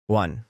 1.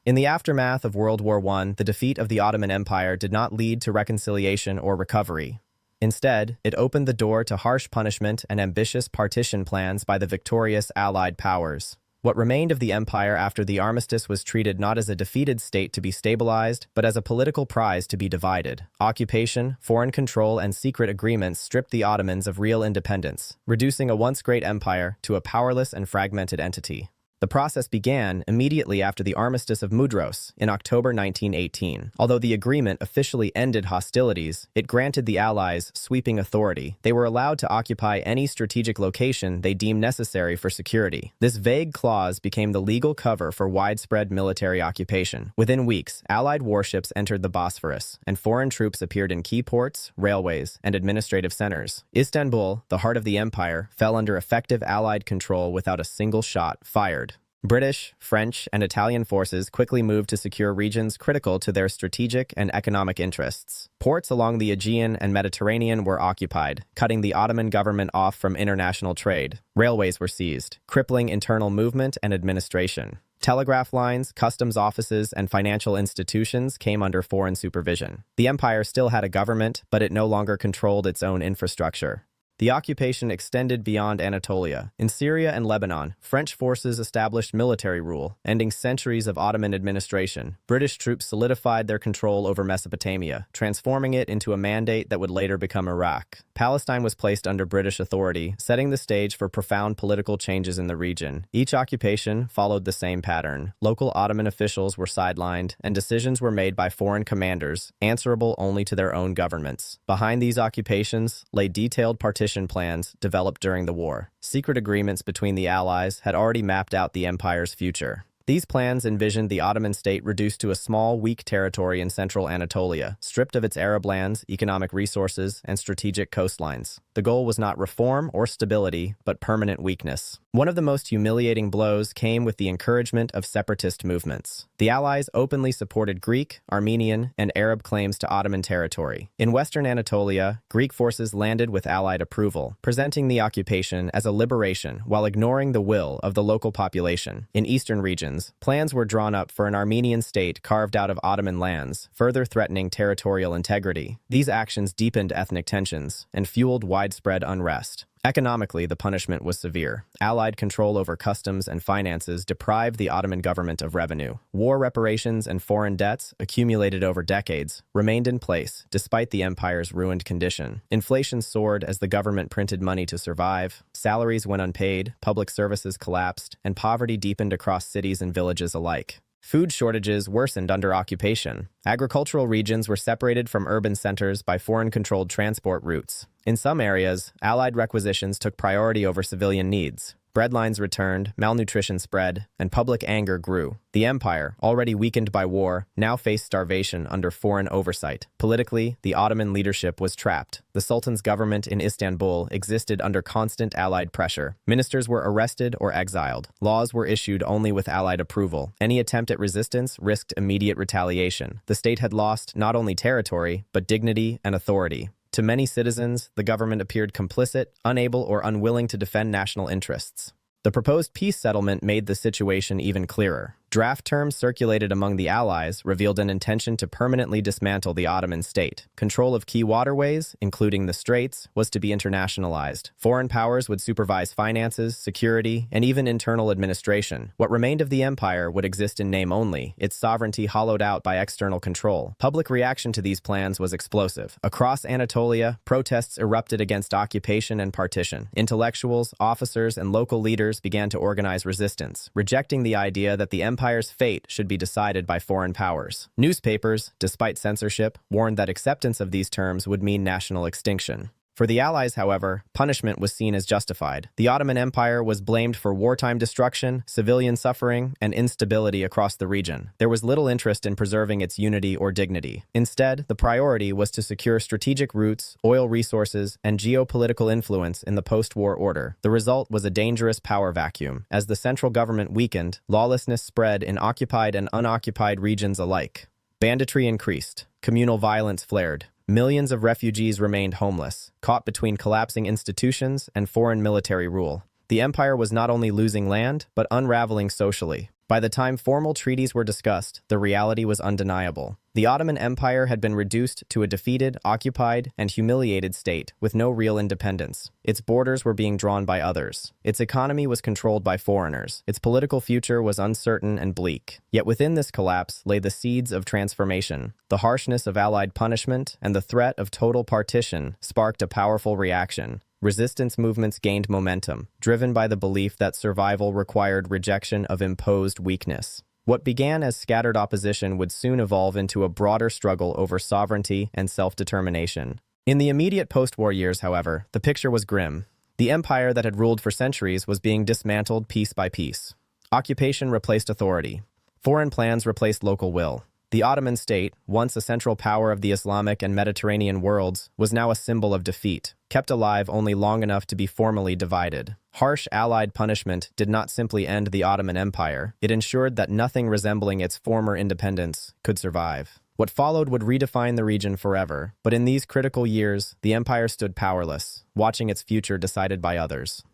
In the aftermath of World War I, the defeat of the Ottoman Empire did not lead to reconciliation or recovery. Instead, it opened the door to harsh punishment and ambitious partition plans by the victorious Allied powers. What remained of the empire after the armistice was treated not as a defeated state to be stabilized, but as a political prize to be divided. Occupation, foreign control, and secret agreements stripped the Ottomans of real independence, reducing a once great empire to a powerless and fragmented entity. The process began immediately after the Armistice of Mudros in October 1918. Although the agreement officially ended hostilities, it granted the Allies sweeping authority. They were allowed to occupy any strategic location they deemed necessary for security. This vague clause became the legal cover for widespread military occupation. Within weeks, Allied warships entered the Bosphorus, and foreign troops appeared in key ports, railways, and administrative centers. Istanbul, the heart of the empire, fell under effective Allied control without a single shot fired. British, French, and Italian forces quickly moved to secure regions critical to their strategic and economic interests. Ports along the Aegean and Mediterranean were occupied, cutting the Ottoman government off from international trade. Railways were seized, crippling internal movement and administration. Telegraph lines, customs offices, and financial institutions came under foreign supervision. The empire still had a government, but it no longer controlled its own infrastructure. The occupation extended beyond Anatolia. In Syria and Lebanon, French forces established military rule, ending centuries of Ottoman administration. British troops solidified their control over Mesopotamia, transforming it into a mandate that would later become Iraq. Palestine was placed under British authority, setting the stage for profound political changes in the region. Each occupation followed the same pattern. Local Ottoman officials were sidelined, and decisions were made by foreign commanders, answerable only to their own governments. Behind these occupations lay detailed partition plans developed during the war. Secret agreements between the Allies had already mapped out the empire's future. These plans envisioned the Ottoman state reduced to a small, weak territory in central Anatolia, stripped of its Arab lands, economic resources, and strategic coastlines. The goal was not reform or stability, but permanent weakness. One of the most humiliating blows came with the encouragement of separatist movements. The Allies openly supported Greek, Armenian, and Arab claims to Ottoman territory. In western Anatolia, Greek forces landed with Allied approval, presenting the occupation as a liberation while ignoring the will of the local population. In eastern regions, plans were drawn up for an Armenian state carved out of Ottoman lands, further threatening territorial integrity. These actions deepened ethnic tensions and fueled widespread unrest. Economically, the punishment was severe. Allied control over customs and finances deprived the Ottoman government of revenue. War reparations and foreign debts, accumulated over decades, remained in place despite the empire's ruined condition. Inflation soared as the government printed money to survive, salaries went unpaid, public services collapsed, and poverty deepened across cities and villages alike. Food shortages worsened under occupation. Agricultural regions were separated from urban centers by foreign-controlled transport routes. In some areas, Allied requisitions took priority over civilian needs. Breadlines returned, malnutrition spread, and public anger grew. The empire, already weakened by war, now faced starvation under foreign oversight. Politically, the Ottoman leadership was trapped. The Sultan's government in Istanbul existed under constant Allied pressure. Ministers were arrested or exiled. Laws were issued only with Allied approval. Any attempt at resistance risked immediate retaliation. The state had lost not only territory, but dignity and authority. To many citizens, the government appeared complicit, unable or unwilling to defend national interests. The proposed peace settlement made the situation even clearer. Draft terms circulated among the Allies revealed an intention to permanently dismantle the Ottoman state. Control of key waterways, including the Straits, was to be internationalized. Foreign powers would supervise finances, security, and even internal administration. What remained of the empire would exist in name only, its sovereignty hollowed out by external control. Public reaction to these plans was explosive. Across Anatolia, protests erupted against occupation and partition. Intellectuals, officers, and local leaders began to organize resistance, rejecting the idea that the empire's fate should be decided by foreign powers. Newspapers, despite censorship, warned that acceptance of these terms would mean national extinction. For the Allies, however, punishment was seen as justified. The Ottoman Empire was blamed for wartime destruction, civilian suffering, and instability across the region. There was little interest in preserving its unity or dignity. Instead, the priority was to secure strategic routes, oil resources, and geopolitical influence in the post-war order. The result was a dangerous power vacuum. As the central government weakened, lawlessness spread in occupied and unoccupied regions alike. Banditry increased. Communal violence flared. Millions of refugees remained homeless, caught between collapsing institutions and foreign military rule. The empire was not only losing land, but unraveling socially. By the time formal treaties were discussed, the reality was undeniable. The Ottoman Empire had been reduced to a defeated, occupied, and humiliated state with no real independence. Its borders were being drawn by others. Its economy was controlled by foreigners. Its political future was uncertain and bleak. Yet within this collapse lay the seeds of transformation. The harshness of Allied punishment and the threat of total partition sparked a powerful reaction. Resistance movements gained momentum, driven by the belief that survival required rejection of imposed weakness. What began as scattered opposition would soon evolve into a broader struggle over sovereignty and self-determination. In the immediate post-war years, however, the picture was grim. The empire that had ruled for centuries was being dismantled piece by piece. Occupation replaced authority. Foreign plans replaced local will. The Ottoman state, once a central power of the Islamic and Mediterranean worlds, was now a symbol of defeat, kept alive only long enough to be formally divided. Harsh Allied punishment did not simply end the Ottoman Empire, it ensured that nothing resembling its former independence could survive. What followed would redefine the region forever, but in these critical years, the empire stood powerless, watching its future decided by others.